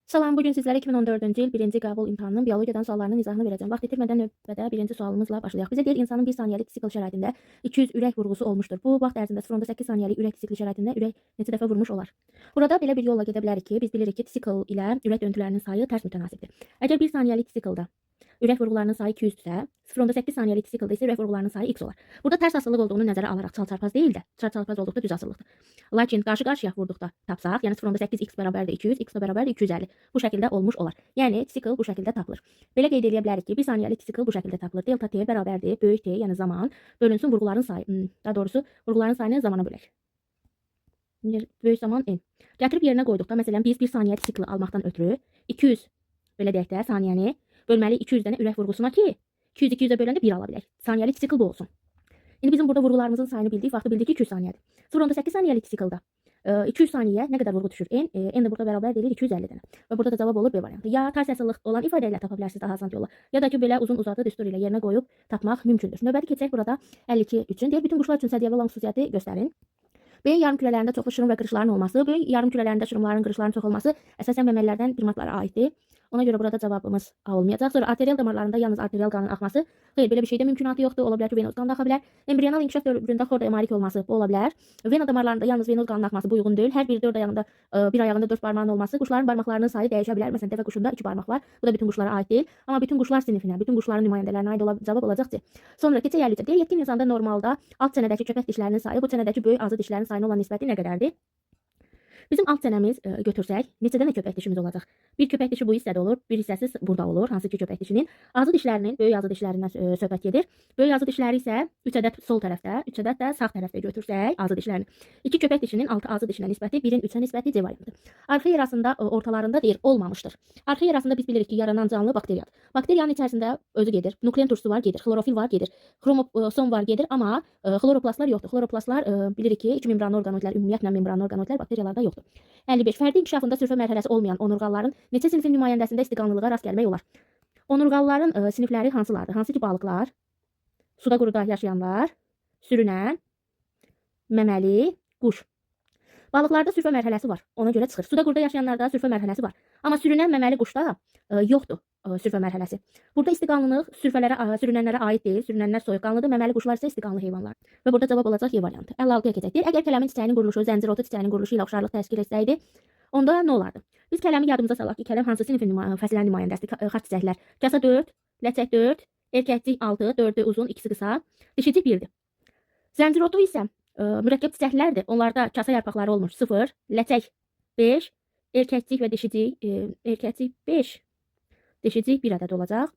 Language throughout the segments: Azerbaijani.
Salam, bugün sizlərə 2014-cü il 1-ci qəbul imtahanının biologiyadan suallarının izahını verəcəm. Vaxt itirmədən növbədə 1-ci sualımızla başlayaq. Bizə deyir, insanın 1 saniyəlik sikl şəraitində 200 ürək vurğusu olmuşdur. Bu vaxt ərzində 0.8 saniyəlik ürək sikli şəraitində ürək neçə dəfə vurmuş olar? Burada belə bir yolla gedə bilərik ki, biz bilirik ki, sikl ilə ürək döntülərinin sayı tərs mütənasibdir. Əgər 1 saniyəlik siklda ürək vurğularının sayı 200-dürsə, 0.8 saniyəlik siklda isə ürək vurğularının sayı x olar. Burada tərs asıllıq olduğunu nəzərə alaraq çalçarpaz deyil də, çarpaz olduqda düz asıllıqdır. Lakin qarşı-qarşıya vurduqda tapsaq, yəni 0.8 x bərabərdir 200, x bərabərdir 250. Bu şəkildə olmuş olar. Yəni sikl bu şəkildə tapılır. Belə qeyd edə bilərik ki, 1 saniyəlik sikl bu şəkildə tapılır. Delta t bərabərdir böyük t, yəni zaman bölünsün vurğuların sayı, daha doğrusu vurğuların sayını zamana bölək. Böyük zaman n. Gətirib yerinə qoyduqda, məsələn, biz 1 saniyəlik sikli almaqdan ötürü 200 belə deyək də saniyəni bölməli 200-dən ürək vurğusuna ki, 200 200-ə böləndə 1 ala bilək. Saniyəlik sikl bu olsun. İndi bizim burada vurğularımızın sayını bildik, vaxtı bildik ki 200 saniyədir. 0.8 saniyəlik siklda 200 saniyə nə qədər vurğu düşür? N də burada bərabər deyil 250 dənə. Və burada da cavab olur B variantı. Ya tərs asıllıq olan ifadə ilə tapa bilərsiniz daha asan yolla, ya da ki belə uzun uzadı düstur ilə yerinə qoyub tapmaq mümkündür. Növbəti keçək burada 52 üçün. Deyir, bütün quşlar üçün səciyyəvi olan xüsusiyyəti göstərin. Beyin yarımkürələrində çoxlu şırım və qırışların olması, beyin yarımkürələrində şırımların, qırışların çox olması əsasən məməlilərdən primatlara aiddir. Ona görə burada cavabımız A olmayacaq. Sonra arterial damarlarında yalnız arterial qanın axması. Xeyr, belə bir şeydə mümkünatı yoxdur. Ola bilər ki, venoz qan da axa bilər. Embrional inkişaf dövründə xorda emarik olması bu ola bilər. Vena damarlarında yalnız venoz qanın axması bu uyğun deyil. Hər biri bir ayağında 4 barmağın olması, quşların barmaqlarının sayı dəyişə bilər. Məsələn, dəvə quşunda 2 barmaq var. Bu da bütün quşlara aid deyil. Amma bütün quşlar sinifinə, bütün quşların nümayəndələrinə aid cavab olacaq ki. Sonra keçək 53-ə. Deyir, yetkin insanda normalda alt çənədəki köpək dişlərinin sayı bu çənədəki böyük azı dişlərin sayına olan nisbəti nə qədərdir? Bizim alt çənəmiz götürsək, neçə dənə köpək dişimiz olacaq? Bir köpək dişi bu hissədə olur, bir hissəsi burada olur, hansı ki köpək dişinin. Azı dişlərinin, böyük azı dişlərindən söhbət gedir. Böyük azı dişləri isə 3 ədəd sol tərəfdə, 3 ədəd də sağ tərəfdə götürsək, azı dişlərini. 2 köpək dişinin 6 azı dişinə nisbəti 1-in 3-ə nisbəti C variantı. Arxa yarasında ortalarında deyir, olmamışdır. Arxa yarasında biz bilirik ki, yaranan canlı bakteriyadır. Bakteriyanın içərisində özü gedir, nuklein turşusu var, gedir, xlorofil var, gedir, xromosom var, gedir, amma xloroplastlar yoxdur. Xloroplastlar bilirik ki, iç membranlı orqanoidlər, ümumiyyətlə membranlı orqanoidlər bakteriyalarda yoxdur. 55. Fərdi inkişafında sürfə mərhələsi olmayan onurğalıların neçə sinifin nümayəndəsində istiqanlılığa rast gəlmək olar? Onurğalıların sinifləri hansılardır? Hansı ki balıqlar, suda quruda yaşayanlar, sürünən, məməli, quş. Balıqlarda sürfə mərhələsi var. Ona görə çıxır. Suda quruda yaşayanlarda sürfə mərhələsi var. Amma sürünən məməli quşda yoxdur sürfə mərhələsi. Burada istiqanlılıq sürünənlərə aid deyil. Sürünənlər soyuqqanlıdır. Məməli quşlar isə istiqanlı heyvanlardır. Və burada cavab olacaq Y variantı. 56-ya keçək. Deyir, əgər kələmin çiçəyinin quruluşu zəncirotu çiçəyinin quruluşu ilə oxşarlıq təşkil etsəydi, onda nə olardı? Biz kələmi yadımıza salaq ki, kələm hansı sinifin fəsillərin nümayəndəsidir? Xaç çiçəklər. Kasa 4, ləçək 4, erkəkcik 6, 4-ü uzun, ikisi qısa, dişicik 1-dir. Zəncirotu isə mürəkkəb çiçəklərdir. Onlarda kasa yarpaqları olmuş 0, ləçək 5, erkəkcik və dişicik, erkəkcik 5, dişicik 1 ədəd olacaq.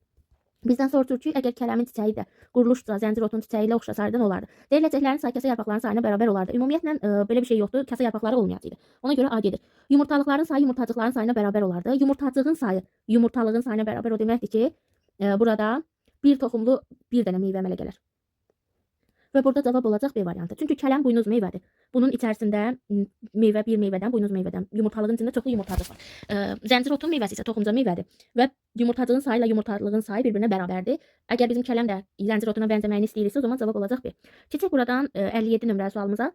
Bizdən soruşur ki, əgər kələmin çiçəyi də quruluşsa, zəncirotun çiçəyi ilə oxşasaydı nə olardı? Deyir, ləçəklərin sayı kasa yarpaqlarının sayına bərabər olardı. Ümumiyyətlə belə bir şey yoxdur, kasa yarpaqları olmayacaqdı. Ona görə A gedir. Yumurtalıqların sayı yumurtacıqların sayına bərabər olardı. Yumurtacığın sayı yumurtalığın sayına bərabər o deməkdir ki, burada bir toxumlu bir dənə meyvə əmələ gələr. Və burada cavab olacaq B variantı. Çünki kələm buynuz meyvədir. Bunun içərisində meyvə, bir meyvədən, buynuz meyvədən, yumurtalığın içində çoxlu yumurtacıq var. Zəncirotun meyvəsi isə toxumca meyvədir və yumurtacığın sayı ilə yumurtalığın sayı bir-birinə bərabərdir. Əgər bizim kələm də zəncirotuna bənzəməyini istəyirsə, o zaman cavab olacaq B. Keçək buradan 57 nömrəli sualımıza.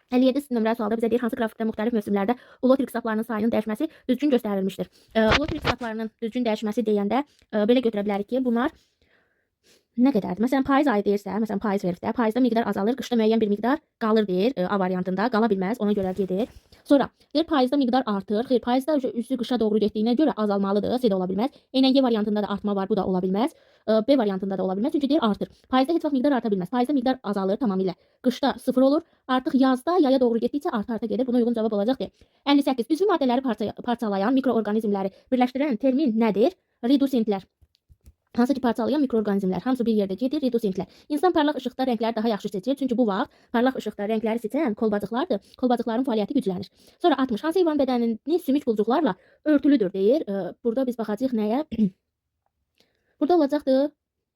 57 nömrəli sualda bizə deyir, hansı qrafikdə müxtəlif mövsümlərdə ulotrik saplarının sayının dəyişməsi düzgün göstərilmişdir. Ulotrik saplarının düzgün dəyişməsi deyəndə belə götürə bilərik ki, bunlar nə qədərdir? Məsələn, payız ayı deyirsə, məsələn, payız verir də, payızda miqdar azalır, qışda müəyyən bir miqdar qalır deyir, A variantında, qala bilməz, ona görə gedir. Sonra, deyir, payızda miqdar artır, xeyr, payızda üzü qışa doğru getdiyinə görə azalmalıdır, C də ola bilməz. Eynən G variantında da artma var, bu da ola bilməz. B variantında da ola bilməz, çünki deyir, artır. Payızda heç vaxt miqdar arta bilməz, payızda miqdar azalır tamamilə. Qışda 0 olur, artıq yazda yaya doğru getdikcə arta gedir, buna uyğun cavab olacaq deyir. 58. Üzvü maddələri parçalayan mikroorqanizmləri birləşdirən termin nədir? Redusentlər. Hansı ki parçalayan mikroorqanizmlər, hamısı bir yerdə gedir, redusentlər. İnsan parlaq işıqda rəngləri daha yaxşı seçir, çünki bu vaxt parlaq işıqda rəngləri seçən kolbacıqlardır. Kolbacıqların fəaliyyəti güclənir. Sonra 60. Hansı heyvan bədənini sümük pulcuqlarla örtülüdür deyir. Burada biz baxacağıq nəyə? Burada olacaqdır.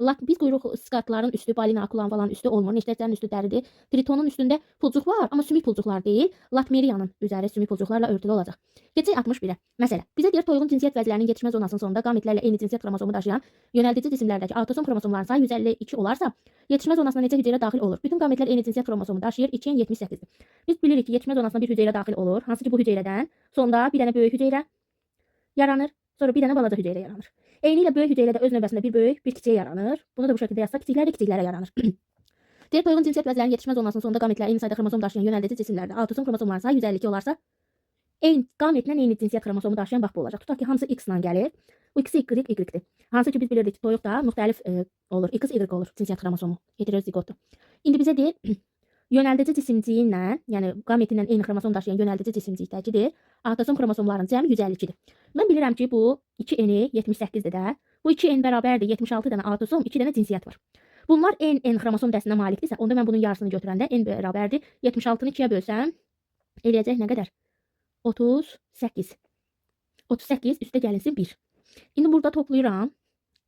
Biz quyruq skatların üstü, balina, akulan falan üstü olmur. Neştərçənin üstü dəridir. Tritonun üstündə pulcuq var, amma sümük pulcuqlar deyil. Latmeriyanın üzəri sümük pulcuqlarla örtülü olacaq. Keçək 61-ə. Məsələ, bizə deyir, toyuğun cinsiyyət vəzlərinin yetişmə zonasının sonunda qametlərlə eyni cinsiyyət kromosomu daşıyan yönəldici cisimlərdəki autosom kromosomların sayı 152 olarsa, yetişmə zonasına necə hüceyrə daxil olur? Bütün qametlər eyni cinsiyyət kromosomu daşıyır, 2-yə 78-dir. Biz bilirik ki, yetişmə zonasına bir hüceyrə daxil olur, hansı ki bu hüceyrədən sonda bir dənə böyük hüceyrə, yaranır. Sonra bir dənə balaca hüceyrə yaranır. Eynilə böyük hüceyrədə öz növbəsində bir böyük, bir kiçik yaranır. Bunu da bu şəkildə yazsaq, kiçiklər də kiçiklərə yaranır. Deyir, toyuğun cinsiyyət vəzlərinin yetişməz olmasının sonunda qametlər eyni sayda xromosom daşıyan yönəldici cisimlərdə autosom xromosomların sayı 152 olarsa, eyni qametlə eyni cinsiyyət xromosomu daşıyan bax bu olacaq. Tutaq ki, hamısı X-la gəlir. Bu ikisi Y-dir. Hansı ki biz bilirdik ki, toyuqda müxtəlif olur. X, Y olur cinsiyyət xromosomu. Heterozigotdur. İndi bizə deyir, yönəldici cisimciyi ilə, yəni qametinlə eyni xromosom daşıyan yönəldici cisimcikdəkidir. Autosom xromosomların cəmi 152-dir. Mən bilirəm ki, bu 2N-i 78-dir də. Bu 2N bərabərdir 76 dənə autosom, 2 dənə cinsiyyət var. Bunlar N xromosom dəstinə malikdirsə, onda mən bunun yarısını götürəndə N bərabərdir 76-nı 2-yə bölsəm, eləyəcək nə qədər? 38. 38 üstə gəlinsin 1. İndi burada toplayıram.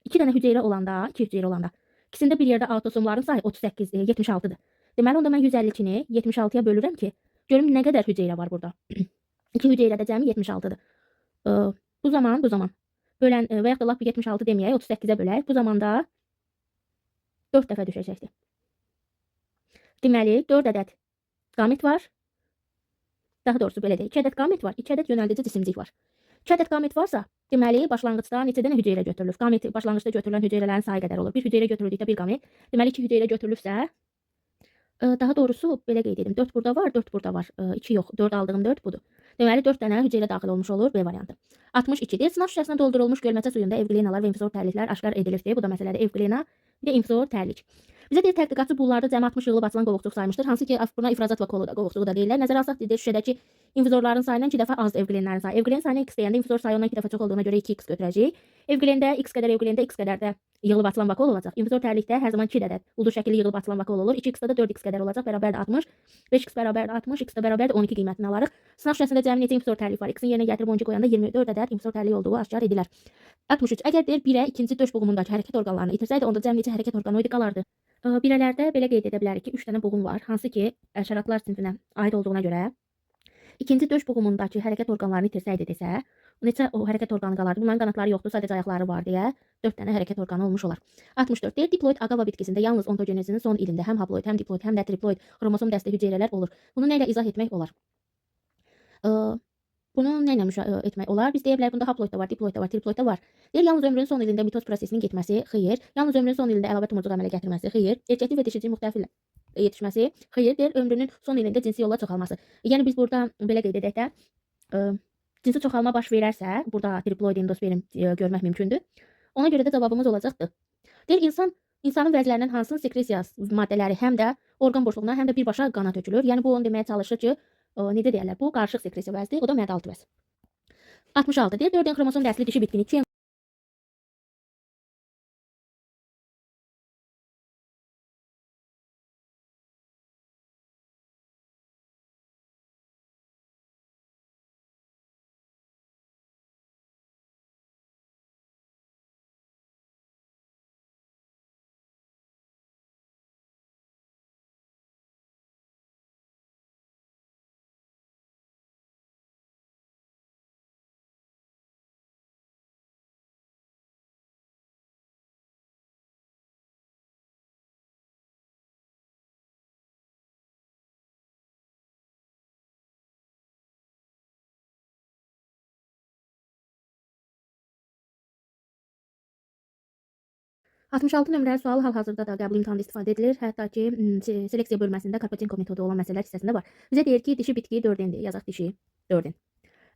2 dənə hüceyrə olanda, 2 hüceyrə olanda, ikisində bir yerdə autosomların sayı 38, 76-dır. Deməli, onda mən 152-ni 76-ya bölürəm ki, görüm nə qədər hüceyrə var burada. 2 hüceyrədə cəmi 76-dır. Bu zaman bölən və yaxud da lap 76 deməyək, 38-ə bölək. Bu zamanda 4 dəfə düşəcəkdir. Deməli, 4 ədəd qamet var. Daha doğrusu belə deyək, 2 ədəd qamet var, 2 ədəd yönəldici cisimcik var. 2 ədəd qamet varsa, deməli, başlanğıcda neçə dənə hüceyrə götürülür? Qamet başlanğıcda götürülən hüceyrələrin sayı qədər olur. Bir hüceyrə götürüldükdə bir qamet, deməli 2 hüceyrə götürülübsə, daha doğrusu belə qeyd edim. 4 burada var, 4 burada var. 2 yox, 4 aldığım 4 budur. Deməli 4 dənə hüceyrə daxil olmuş olur B variantı. 62-dir. Sınav şüşəsinə doldurulmuş gölməçə suyunda evqlenalar və infizor tərliklər aşkar edilirdi. Bu da məsələdə evqlena və infizor tərlik. Bizə deyir, tədqiqatçı bunlarda cəmi 60 yığılıb açılan qovuqcuq saymışdır. Hansı ki, buna ifrazat və qovuqcuğu da deyirlər. Nəzərə alsaq, deyir, şüşədəki infizorların sayından 2 dəfə azdır evqlenlərin sayı. Evqlen sayına x deyəndə infizor sayı ondan 2 dəfə çox olduğuna görə 2x götürəcəyik. Evqlendə x qədər, evqlendə x qədər də yığılıb açılan vakol olacaq. İnfizor tərlikdə hər zaman 2 ədəd uldur şəkilli yığılıb açılan vakol olur. 2x-də də 4x qədər olacaq, bərabərdir 60. 5x bərabərdir 60, x-də bərabərdir 12 qiymətini alarıq. Sınav şüşəsində cəmi neçə infizor tərlik var? X-in yerinə gətirib 12 qoyanda 24 ədəd infizor tərlik olduğu aşkar edilər. 63. Əgər deyir 1-ə ikinci döş boğumundakı hərəkət orqanlarını itirsəydi, onda cəmi neçə hərəkət orqanoidi qalardı? Birələrdə belə qeyd edə bilərik ki, 3 dənə boğum var, hansı ki, həşəratlar sinfinə aid olduğuna görə ikinci döş boğumundakı hərəkət orqanlarını itirsəydi desə, neçə o hərəkət orqanı qalardı? Bunların qanatları yoxdur, sadəcə ayaqları var deyə 4 dənə hərəkət orqanı olmuş olar. 64. Deyir, diploid agava bitkisində yalnız ontogenezinin son ilində həm haploid, həm diploid, həm də triploid xromosom dəstə hüceyrələr olur. Bunu nə ilə izah etmək olar? Bunu nə ilə etmək olar? Biz deyə bilərik, bunda haploid da var, diploid da var, triploid da var. Deyir, yalnız ömrünün son ilində mitoz prosesinin getməsi, xeyr. Yalnız ömrünün son ilində əlavə tumurcuq əmələ gətirməsi, xeyr. Erkəklik və dişicik müxtəlif yetişməsi, xeyr. Deyir, ömrünün son ilində cinsi yolla çoxalması. Yəni biz burada belə qeyd edək də, cinsi çoxalma baş verərsə, burada triploid endosperm görmək mümkündür. Ona görə də cavabımız olacaqdır. Deyir, insanın vəzlərindən hansının sekresiya maddələri həm də orqan boşluğuna, həm də birbaşa qana tökülür. Yəni bu onu deməyə çalışır ki, necə deyirlər, bu qarışıq sekresiya vəzidir, o da mədə-altı vəz. 66 deyir, 4 xromosom dəsli dişi bitkini 2 66 nömrəli sual hal-hazırda da qəbul imtahanında istifadə edilir. Hətta ki, seleksiya bölməsində Karpachenko metodu olan məsələlər hissəsində var. Bizə deyir ki, dişi bitki 4N-dir. Yazaq dişi 4N.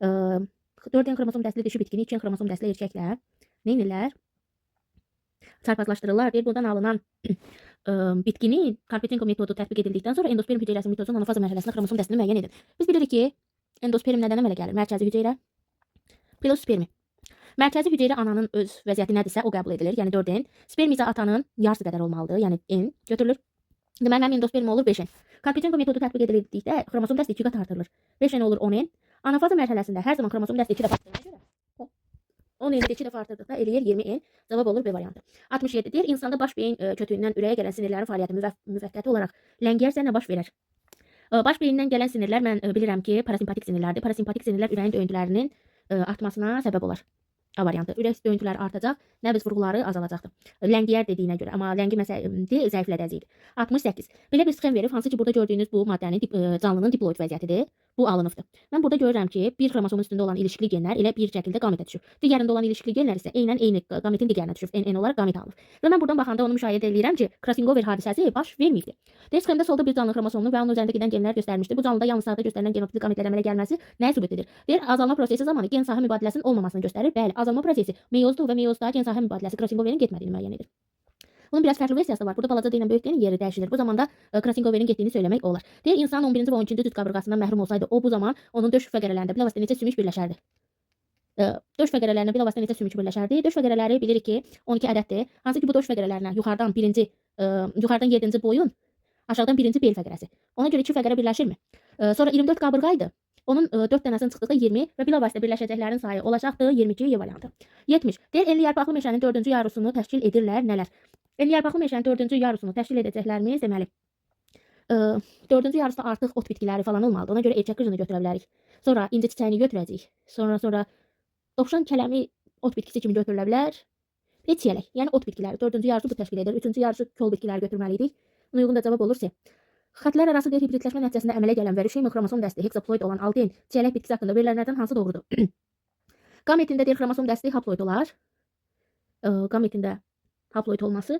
4N xromosom dəsli dişi bitkini 2N xromosom dəsli erkəklə nə edirlər? Çarpazlaşdırırlar. Deyir, buradan alınan bitkinin Karpachenko metodu tətbiq edildikdən sonra endosperm hüceyrəsi mitozun anafaza mərhələsində xromosom dəslini müəyyən edir. Biz bilirik ki, endosperm nədən əmələ gəlir? Mərkəzi hüceyrə, pilospermi. Mərkəzi hüceyrə ananın öz vəziyyəti nədirsə o qəbul edilir, yəni 4N. Sperm isə atanın yarısı qədər olmalıdır, yəni N götürülür. Deməli, mənim endosperm olur 5N. Karpachenko metodu tətbiq edildikdə xromosom dəsti 2 qat artırılır. 5N olur 10N. Anafaza mərhələsində hər zaman xromosom dəsti 2 dəfə artırılır görə 10N-i 2 dəfə artırdıqda eləyir 20N. Cavab olur B variantı. 67 deyir, insanda baş beyin kötüyündən ürəyə gələn sinirlərin fəaliyyəti müvəqqəti olaraq ləngiyərsə nə baş verər? Baş beyindən gələn sinirlər mən bilirəm ki, parasimpatik sinirlərdir. Parasimpatik sinirlər ürəyin döyüntülərinin artmasına səbəb olar. A variantı. Ürək döyüntüləri artacaq, nəbz vurğuları azalacaqdır. Ləngiyər dediyinə görə, amma ləngi məsələdir, zəiflədəcəkdir. 68. Belə bir sxem verib, hansı ki burada gördüyünüz bu maddənin canlının diploid vəziyyətidir. Bu alınıbdır. Mən burada görürəm ki, bir xromosomun üstündə olan ilişikli genlər elə bir şəkildə qametə düşür. Digərində olan ilişikli genlər isə eynən eyni qametin digərinə düşür. NN olaraq qamet alınır. Və mən buradan baxanda onu müşahidə edirəm ki, Krassingover hadisəsi baş verməyibdir. Sxemdə solda bir canlı xromosomunu və onun üzərində gedən genlər göstərmişdir. Bu canlıda yalnız sağda göstərilən genotipli qametlərin əmələ gəlməsi nəyi sübut edir? Deyir, azalma prosesi zamanı gen sahə mübadiləsinin olmamasını göstərir. Bəli, azalma prosesi meyozdur və meyozda gen sahə mübadiləsi Krassingoverin getmədiyini müəyyən edir. Bunun biraz fərqli versiyası da var. Burada balaca D ilə böyük D-nin yeri dəyişilir. Bu zamanda Krassingoverin getdiyini söyləmək olar. Deyir, insan 11-ci və 12-ci düz qabırğasından məhrum olsaydı, o bu zaman onun döş fəqərələrində bilavasitə neçə sümük birləşərdi? Döş fəqərələrində bilavasitə neçə sümük birləşərdi? Döş fəqərələri bilirik ki, 12 ədəddir. Hansı ki bu döş fəqərələrinə yuxarıdan 7-ci boyun, aşağıdan 1-ci bel fəqərəsi. Ona görə 2 fəqərə birləşirmi? Sonra 24 qabırğa idi. Onun 4 dənəsinin çıxdıqda 20 və bilavasitə birləşəcəklərin sayı olacaqdır 22 Y variantı. 70. Deyir, enli yarpaqlı meşənin 4-cü yarısını təşkil edirlər nələr? Enli yarpaqlı meşənin 4-cü yarısını təşkil edəcəklərimiz deməli 4-cü yarısında artıq ot bitkiləri falan olmalıdır. Ona görə erkək qızını götürə bilərik. Sonra inci çiçəyini götürəcəyik. Sonra dovşan kələmi ot bitkisi kimi götürülə bilər. Bir də çiyələk, yəni ot bitkiləri 4-cü yarısı bu təşkil edir. 3-cü yarısı kol bitkiləri götürməliydik. Buna uyğun da cavab olur C. Xətlər arası deyir, hibridləşmə nəticəsində əmələ gələn və rüşeym xromosom dəsti hexaploid olan aldein çiyələk bitkisi haqqında verilənlərdən hansı doğrudur? Qametində deyir, xromosom dəsti haploid olar. Qametində haploid olması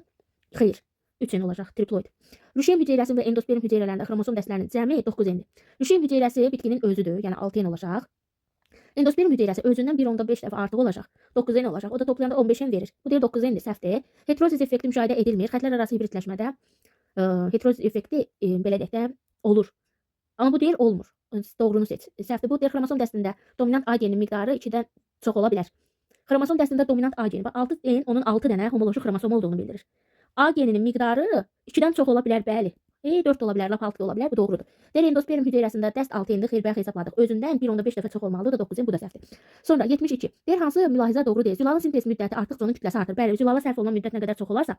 xeyr. 3N olacaq, triploid. Rüşeym hüceyrəsi və endosperm hüceyrələrində xromosom dəstlərinin cəmi 9N-dir. Rüşeym hüceyrəsi bitkinin özüdür, yəni 6N olacaq. Endosperm hüceyrəsi özündən 1.5 dəfə artıq olacaq. 9N olacaq. O da toplayanda 15N verir. Bu deyir 9N-dir, səhvdir. Heterozis effekti müşahidə edilmir. Xətlər arası hibridləşmədə heterozis effekti belə deyək də olur. Amma bu deyir olmur. Doğrunu seç. Səhvdir. Bu deyir xromosom dəstində dominant A geninin miqdarı 2-dən çox ola bilər. Xromosom dəstində dominant A geni, 6N onun 6 dənə homoloji xromosom olduğunu bildirir. A geninin miqdarı 2-dən çox ola bilər, bəli. 4 ola bilər, lap 6 ola bilər, bu doğrudur. Deyir, endosperm hüceyrəsində dəst 6N-də xeyirbəx hesabladıq. Özündən 1.5 dəfə çox olmalıdır, da 9N, bu da səhvdir. Sonra 72. Deyir, hansı mülahizə doğru deyil? Zülalın sintez müddəti artıqca onun kütləsi artır. Bəli, zülala sərf olunan müddət nə qədər çox olarsa,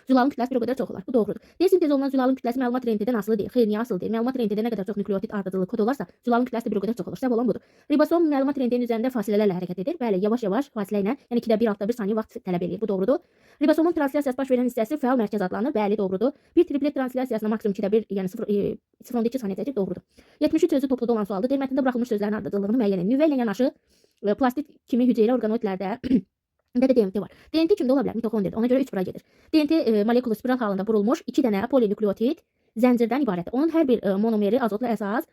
zülalın kütləsi bir o qədər çox olar. Bu doğrudur. Deyir, sintez olunan zülalın kütləsi məlumat rentdən asılı deyil. Xeyr, niyə asılı deyil? Məlumat rentdə nə qədər çox nükleotid ardıcılığı kod olarsa, zülalın kütləsi bir o qədər çox olur. Səbəb olan budur. Ribosom məlumat rentinin üzərində fasilələrlə hərəkət edir. Bəli, yavaş-yavaş fasilə ilə, yəni 2/1/1 saniyə vaxt tələb edir. Bu doğrudur. Ribosomun translyasiyası baş verən hissəsi fəal mərkəz adlanır. Bəli, doğrudur. Bir triplet translyasiyasına maksimum 2/1, yəni 0.2 saniyəcək doğrudur. 73 sözü topluda olan sualdır. Deyir, mətndə buraxılmış sözlərin ardıcıllığını müəyyən edin. Nüvə ilə yanaşı plastit kimi hüceyrə orqanoidlərdə də DNT var. DNT kimdə ola bilər? Mitokondriyada. Ona görə 3 bura gedir. DNT molekulu spiral halında vurulmuş 2 dənə polinükleotid zəncirdən ibarətdir. Onun hər bir monomeri azotlu əsas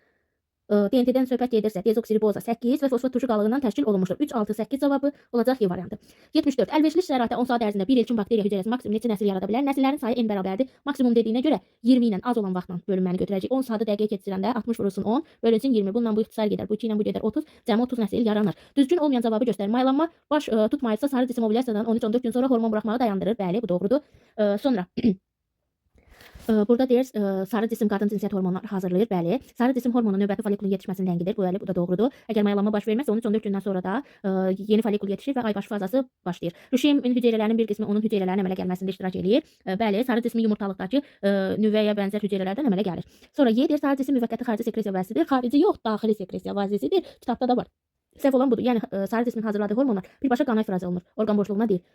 DNT-dən söhbət gedirsə, dezoksiriboza 8 və fosfat turşu qalığından təşkil olunmuşdur. 3, 6, 8 cavabı olacaq Y variantı. 74. Əlverişli şəraitdə 10 saat ərzində bir il üçün bakteriya hüceyrəsi maksimum neçə nəsil yarada bilər? Nəsillərin sayı n bərabərdir. Maksimum dediyinə görə 20 ilə az olan vaxtla bölünməni götürəcək. 10 saatı dəqiqə keçirəndə 60 vurulsun 10, bölünsün 20. Bununla bu ixtisar gedər. Bu 2 ilə bu gedər 30, cəmi 30 nəsil yaranır. Düzgün olmayan cavabı göstərir. Maylanma baş tutmayıbsa sarı cisim ovulyasiyadan 13-14 gün sonra hormon buraxmağı dayandırır. Bəli, bu doğrudur. Sonra burada deyir, sarı cisim qadın cinsiyyət hormonları hazırlayır. Bəli, sarı cisim hormonu növbəti folikulun yetişməsini ləngidir. Bu da doğrudur. Əgər mayalanma baş verməzsə 13-14 gündən sonra da yeni folikul yetişir və aybaşı fazası başlayır. Rüşeym hüceyrələrinin bir qismi onun hüceyrələrin əmələ gəlməsində iştirak edir. Bəli, sarı cismi yumurtalıqdakı nüvəyə bənzər hüceyrələrdən əmələ gəlir. Sonra Y deyir, sarı cisim müvəqqəti xarici sekresiya vəsidir. Xarici yox, daxili sekresiya vəsidir. Kitabda da var. Səhv olan budur. Yəni sarı cismin hazırladığı hormonlar birbaşa qana ifraz olunur. Orqan boşluğuna deyil.